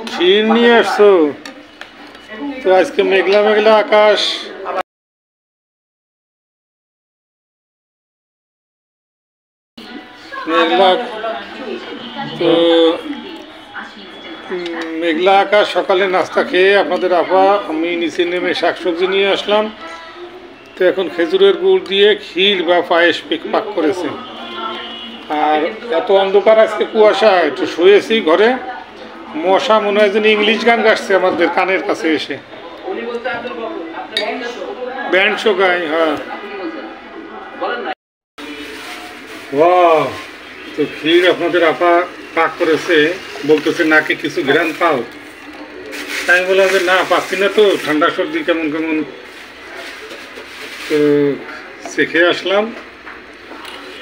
ক্ষীর নিয়ে আসছো তো আজকে মেঘলা মেঘলা আকাশ। মেঘলা তো মেঘলা আকাশ সকালে নাস্তা খেয়ে আপনাদের আপা আমি নিচে নেমে শাকসবজি নিয়ে আসলাম। তো এখন খেজুরের গুড় দিয়ে ক্ষীর বা পায়েস পাক করেছে। আর এত অন্ধকার আজকে কুয়াশা, একটু শুয়েছি ঘরে, মশা মনে হয় যেন ইংলিশ গান গাচ্ছে আমাদের কানের কাছে এসে, ব্যান্ড শো গাই। হ্যাঁ ওয়াও, তো ক্ষীর আপনাদের আপা পাক করেছে, বলতেছে নাকি কিছু ঘ্রাণ পাও। তাই বললাম যে না পাচ্ছি না, তো ঠান্ডা সর্দি কেমন কেমন। তো শিখে আসলাম,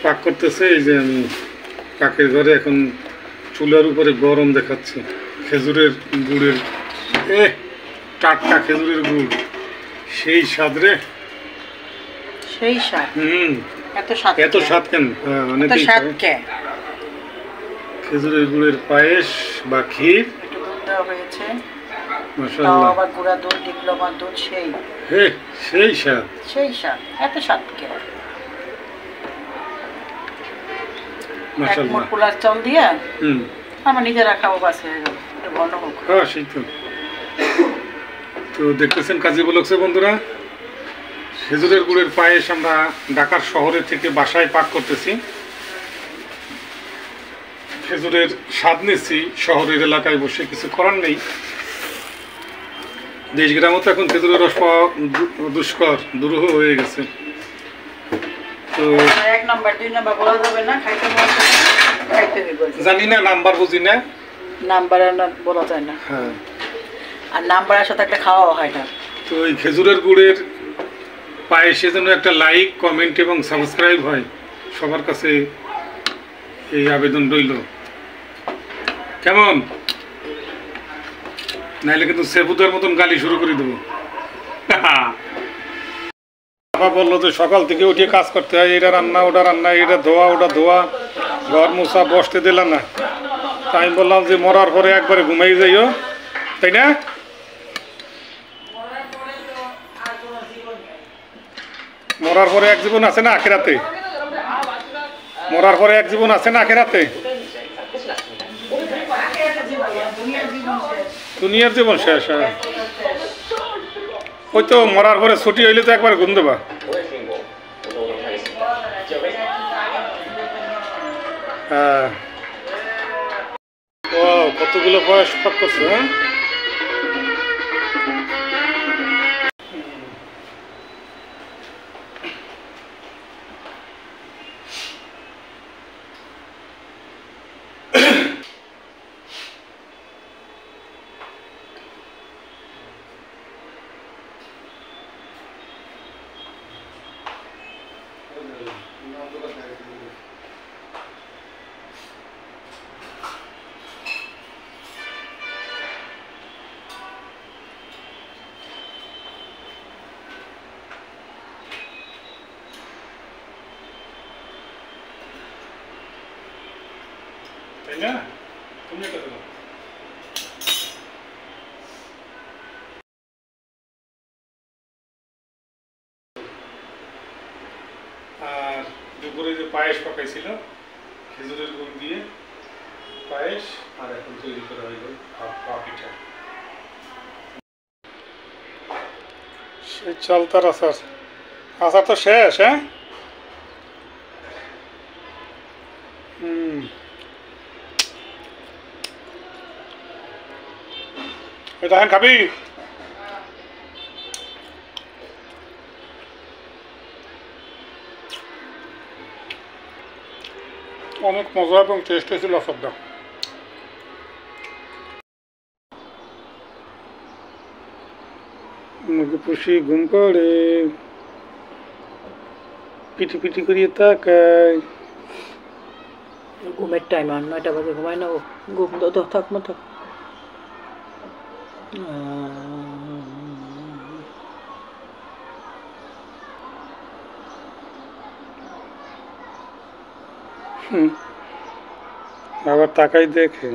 পাক করতেছে। এই যে আমি পাকের ঘরে এখন চুলার উপরে গরম দেখাচ্ছে খেজুরের গুড়ের, টাটকা খেজুরের গুড়, সেই স্বাদ রে, সেই স্বাদ। এত স্বাদ কেন? খেজুরের গুড়ের পায়েস বা ক্ষীর হয়েছে, মাশাআল্লাহ, আবার গুঁড়া দুধ, ডিপ্লোমা দুধ, সেই স্বাদ, সেই স্বাদ। এত স্বাদ কেন? মাশাআল্লাহ। পোলার চাল দিয়া আমার নিজেরা খাবো, বাস হয়ে গেল। ঘন হোক। হ্যাঁ সেই তো। তো দেখতেছেন কাজী ব্লগসে বন্ধুরা, খেজুরের গুড়ের পায়েস আমরা ঢাকার শহরে থেকে বাসায় পাক করতেছি। খেজুরের স্বাদ নিচ্ছি শহরের এলাকায় বসে, কিছু করার নেই। দেশ গ্রামও তো এখন খেজুরের রস পাওয়া দুষ্কর, দুরূহ হয়ে গেছে। তো এক নাম্বার দুই নাম্বার বলা যাবে না, খাইতে জানি না, নাম্বার বুঝি না, নাম্বার বলা যায় না। হ্যাঁ, আর নাম্বার সাথে একটা খাওয়া হয় না। তো এই খেজুরের গুড়ের পায়েসে যেন একটা লাইক, কমেন্ট এবং সাবস্ক্রাইব হয়, সবার কাছে এই আবেদন রইল। কেমন? নাইলে কিন্তু সেবুদের মতন গালি শুরু করে দেবো। বাবা বললো যে সকাল থেকে উঠে কাজ করতে হয়, এটা রান্না ওটা রান্না, এটা ধোয়া ওটা ধোয়া, ঘর মোছা, বসতে দিলাম না। তাই আমি বললাম যে মরার পরে একবারে ঘুমাই যাইও, তাই না? মরার পরে এক জীবন আছে না আখেরাতে, মরার পরে এক জীবন আছে না আখেরাতে, দুনিয়ার জীবন শেষ। ওই তো মরার পরে ছুটি হইলে তো একবার ঘুম দেবা। হ্যাঁ, ও কতগুলো বয়স পাক করছে। হ্যাঁ, তাই না? তুমি এটা দেবো। আর দুপুরে যে পায়েস পাকাইছিল খেজুরের গুড় দিয়ে পায়েস, আর এখন তৈরি করা হইল পা পিঠা। সেই চালতার আচার, আচার তো শেষ। হ্যাঁ, এটা হ্যাঁ খাবি? অনেক মজা এবং টেস্ট হয়েছিল আচারটা। মুখে পুষি ঘুম পড়ে, পিটি পিটি করিয়ে তাকায়। ঘুমের টাইম আর 9টা বাজে ঘুমায় না ও, ঘুম তো থাক মতো। আবার তাকাই দেখে।